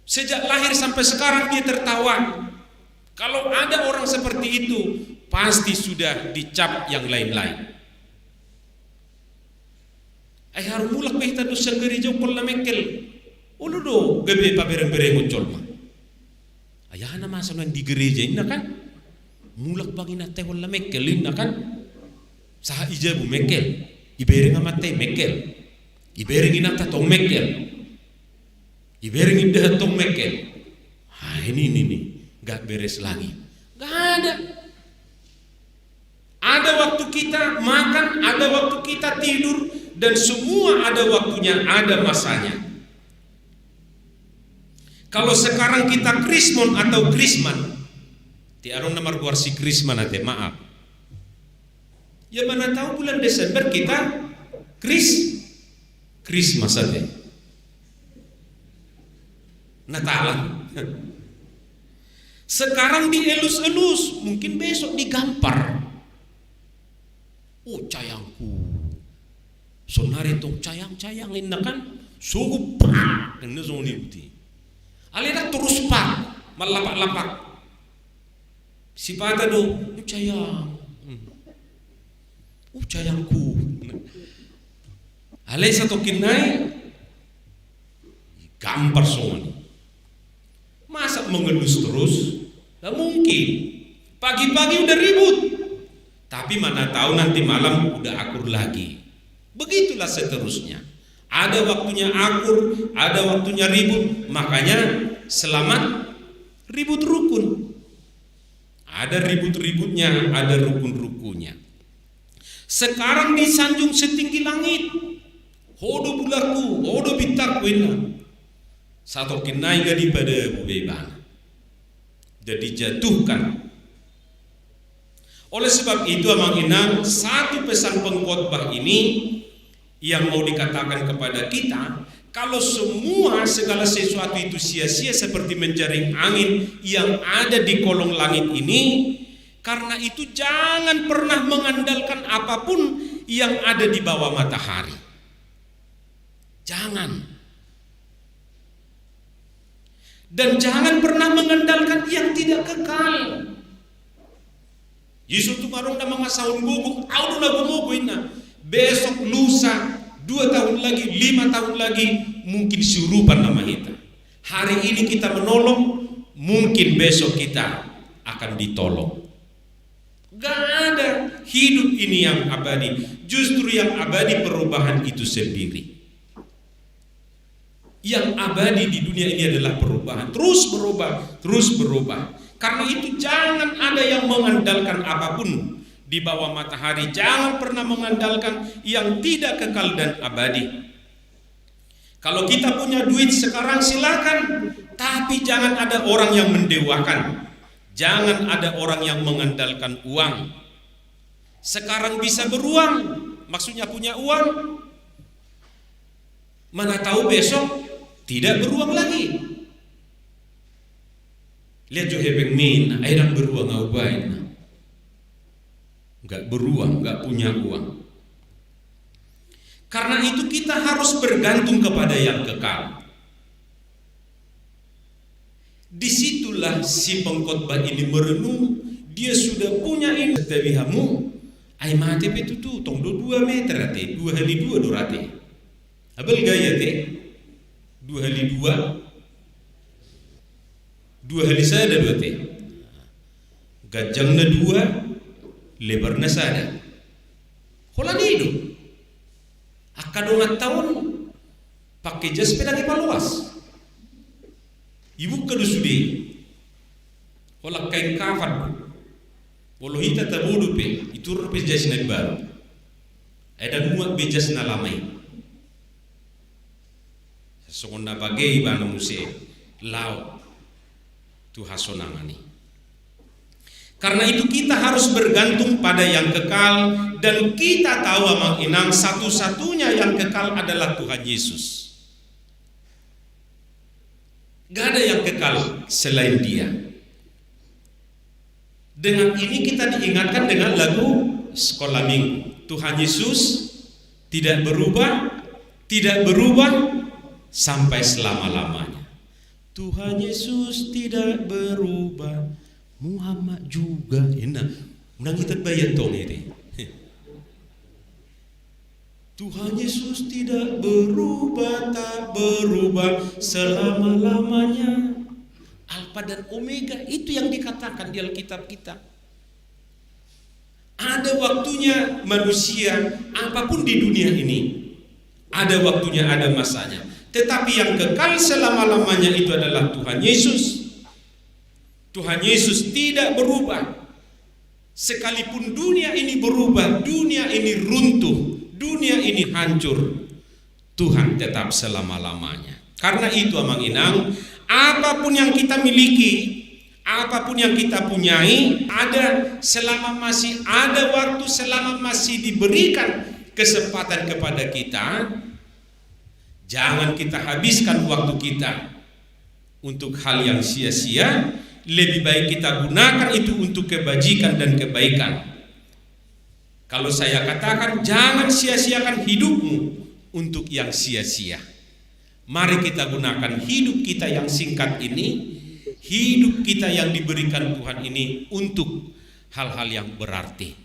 Sejak lahir sampai sekarang dia tertawa. Kalau ada orang seperti itu, pasti sudah dicap yang lain-lain. Ay harum mulak behta do sanggeri jaw pol na mekel. Ulu do gabe pa bereng-bereng ucol ma. Ayah nama sanuan di gereja ini kan mulak bangina tehol la mekel ini kan saha ijabu mekel ibereng amate mekel ibereng inata tong mekel ibereng indah tong mekel. Ini gak beres lagi. Gak ada. Ada waktu kita makan, ada waktu kita tidur, dan semua ada waktunya, ada masanya. Kalau sekarang kita krismon atau krisman, tiarong nomor luar si krisman ate maaf. Ya mana tahu bulan Desember kita Krismas ate. Natalan. Sekarang dielus-elus, mungkin besok digampar. Oh cayangku, sonare tong cayang-cayang linda kan, sugup pak, dan nezoni uti. Alena terus pak, malapak-lapak. Si pata do, cayang, cayangku. Ale satu kinai, gampar somani. Masa mengelus terus? Gak mungkin. Pagi-pagi udah ribut, tapi mana tahu nanti malam udah akur lagi. Begitulah seterusnya. Ada waktunya akur, ada waktunya ribut. Makanya selamat ribut rukun. Ada ribut-ributnya, ada rukun-rukunnya. Sekarang disanjung setinggi langit. Hodo bulaku, hodo bitakwina. Satu kinai gadi pada bubebana. Jadi jatuhkan. Oleh sebab itu Amang Inang, satu pesan pengkhotbah ini yang mau dikatakan kepada kita, kalau semua segala sesuatu itu sia-sia seperti menjaring angin yang ada di kolong langit ini, karena itu jangan pernah mengandalkan apapun yang ada di bawah matahari. Jangan. Dan jangan pernah mengandalkan yang tidak kekal. Yesus tu marong na mga saun gugong, audo na gumugoy na. Besok, lusa, 2 tahun lagi, 5 tahun lagi, mungkin surupan nama kita. Hari ini kita menolong, mungkin besok kita akan ditolong. Gak ada hidup ini yang abadi. Justru yang abadi perubahan itu sendiri. Yang abadi di dunia ini adalah perubahan, terus berubah. Karena itu jangan ada yang mengandalkan apapun di bawah matahari. Jangan pernah mengandalkan yang tidak kekal dan abadi. Kalau kita punya duit sekarang silakan, tapi jangan ada orang yang mendewakan. Jangan ada orang yang mengandalkan uang. Sekarang bisa beruang, maksudnya punya uang. Mana tahu besok tidak beruang lagi. Lihat jo hebeng min, airang beruang aubain. Enggak beruang, enggak punya uang. Karena itu kita harus bergantung kepada yang kekal. Disitulah si pengkhotbah ini merenung, dia sudah punya ini. Tabihamu, ai mati itu tuh tong 2 meter ate, 2 kali 2 dorate. Abel gaya te. 2 kali 2 kali sada berarti. Gajangnya 2, lebarnya sada. Holan hidup. Akadongat tahun pakai jas pedang paluas. Ibu kedusudi. Holak kain kafan. Walau hita tabudu pe, itu rupi jas na baru. Ada muat bejas na lamai. Sesungguhnya bagai bana muse lau tu hasonangani. Karena itu kita harus bergantung pada yang kekal, dan kita tahu Amang Inang satu-satunya yang kekal adalah Tuhan Yesus. Gak ada yang kekal selain Dia. Dengan ini kita diingatkan dengan lagu Sekolah Minggu. Tuhan Yesus tidak berubah sampai selama-lamanya. Tuhan Yesus tidak berubah, Muhammad juga. Enak, menang kita bayar tong ini. Tuhan Yesus tidak berubah, tak berubah selama-lamanya. Alfa dan Omega, itu yang dikatakan di Alkitab kita. Ada waktunya manusia apapun di dunia ini, ada waktunya, ada masanya. Tetapi yang kekal selama-lamanya itu adalah Tuhan Yesus. Tuhan Yesus tidak berubah. Sekalipun dunia ini berubah, dunia ini runtuh, dunia ini hancur, Tuhan tetap selama-lamanya. Karena itu Amang Inang, apapun yang kita miliki, apapun yang kita punyai, ada selama masih ada waktu, selama masih diberikan kesempatan kepada kita, jangan kita habiskan waktu kita untuk hal yang sia-sia. Lebih baik kita gunakan itu untuk kebajikan dan kebaikan. Kalau saya katakan, jangan sia-siakan hidupmu untuk yang sia-sia. Mari kita gunakan hidup kita yang singkat ini, hidup kita yang diberikan Tuhan ini untuk hal-hal yang berarti.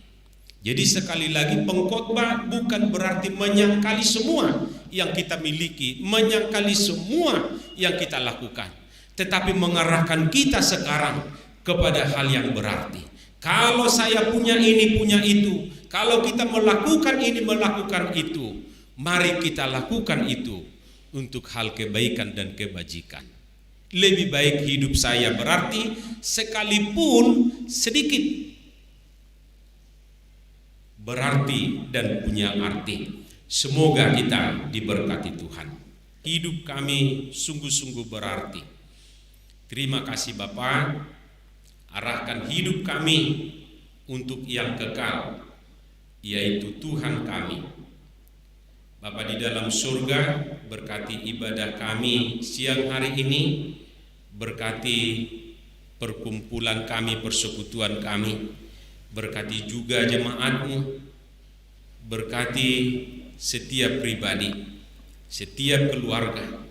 Jadi sekali lagi, pengkhotbah bukan berarti menyangkali semua yang kita miliki, menyangkali semua yang kita lakukan, tetapi mengarahkan kita sekarang kepada hal yang berarti. Kalau saya punya ini, punya itu, kalau kita melakukan ini, melakukan itu, mari kita lakukan itu untuk hal kebaikan dan kebajikan. Lebih baik hidup saya berarti sekalipun sedikit, berarti dan punya arti. Semoga kita diberkati Tuhan. Hidup kami sungguh-sungguh berarti. Terima kasih Bapa, arahkan hidup kami untuk yang kekal, yaitu Tuhan kami. Bapa di dalam surga, berkati ibadah kami siang hari ini, berkati perkumpulan kami, persekutuan kami, berkati juga jemaat-Mu, berkati setiap pribadi, setiap keluarga.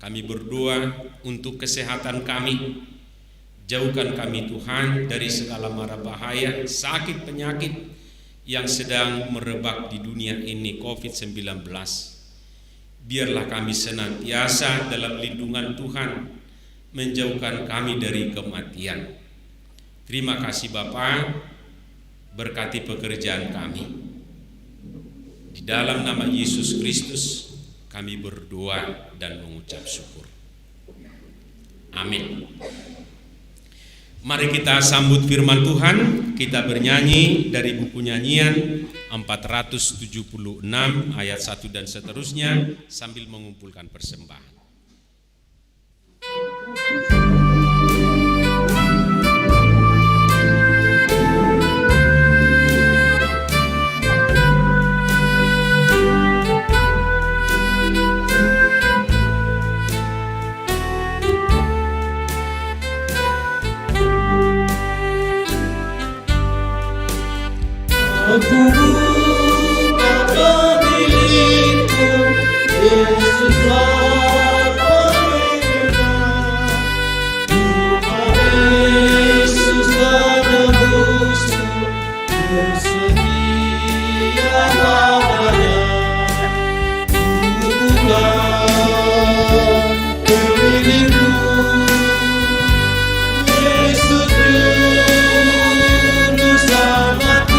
Kami berdoa untuk kesehatan kami. Jauhkan kami Tuhan dari segala mara bahaya, sakit penyakit yang sedang merebak di dunia ini, COVID-19. Biarlah kami senantiasa dalam lindungan Tuhan, menjauhkan kami dari kematian. Terima kasih Bapa, berkati pekerjaan kami. Di dalam nama Yesus Kristus kami berdoa dan mengucap syukur. Amin. Mari kita sambut firman Tuhan. Kita bernyanyi dari buku nyanyian 476 ayat 1 dan seterusnya sambil mengumpulkan persembahan. Aku bukan milikku, Yesuslah pemberinya. Tuhan Yesuslah nebusku, bersedia padanya. Ku bukan milikku, Yesus juru selamatku.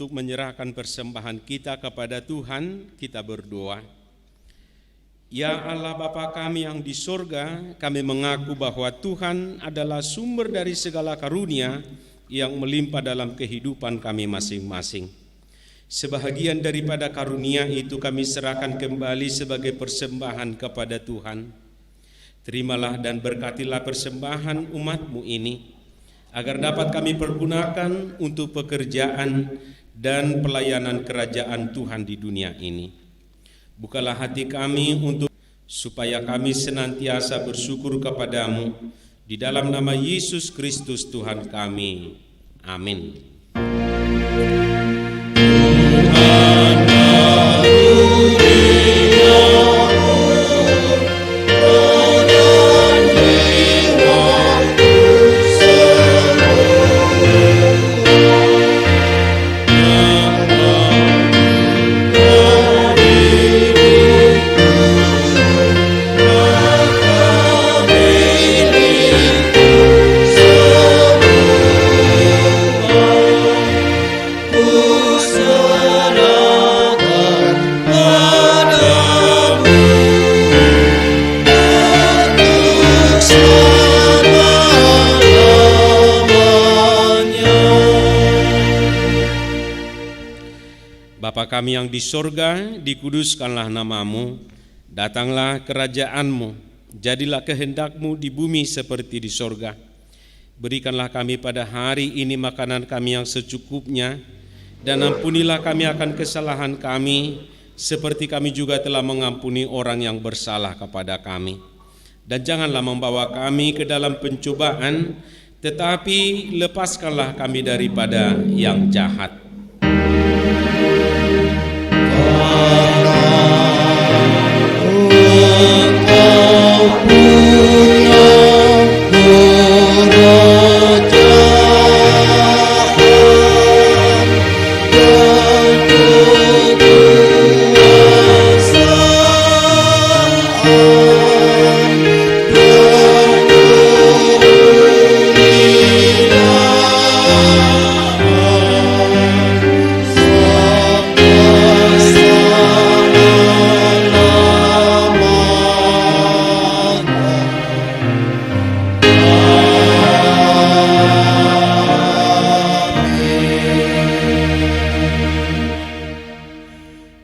untuk menyerahkan persembahan kita kepada Tuhan, kita berdoa. Ya Allah Bapa kami yang di surga, kami mengaku bahwa Tuhan adalah sumber dari segala karunia yang melimpah dalam kehidupan kami masing-masing. Sebahagian daripada karunia itu kami serahkan kembali sebagai persembahan kepada Tuhan. Terimalah dan berkatilah persembahan umat-Mu ini, agar dapat kami pergunakan untuk pekerjaan dan pelayanan kerajaan Tuhan di dunia ini. Bukalah hati kami supaya kami senantiasa bersyukur kepada-Mu, di dalam nama Yesus Kristus Tuhan kami. Amin. Bapa kami yang di sorga, dikuduskanlah nama-Mu, datanglah kerajaan-Mu, jadilah kehendak-Mu di bumi seperti di sorga. Berikanlah kami pada hari ini makanan kami yang secukupnya, dan ampunilah kami akan kesalahan kami, seperti kami juga telah mengampuni orang yang bersalah kepada kami. Dan janganlah membawa kami ke dalam pencobaan, tetapi lepaskanlah kami daripada yang jahat.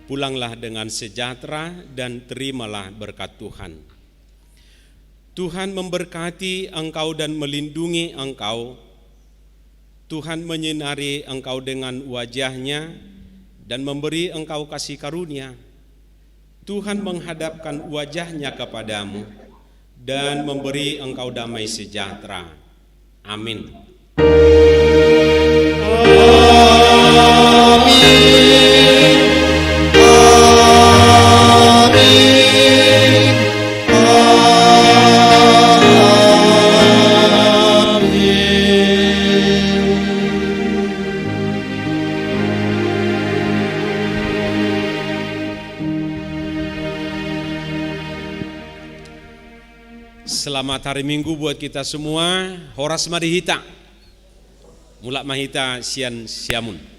Pulanglah dengan sejahtera dan terimalah berkat Tuhan. Tuhan memberkati engkau dan melindungi engkau. Tuhan menyinari engkau dengan wajah-Nya dan memberi engkau kasih karunia. Tuhan menghadapkan wajah-Nya kepadamu dan memberi engkau damai sejahtera. Amin. Selamat hari Minggu buat kita semua. Horas Marihita. Mulak Mahita Sian Siamun.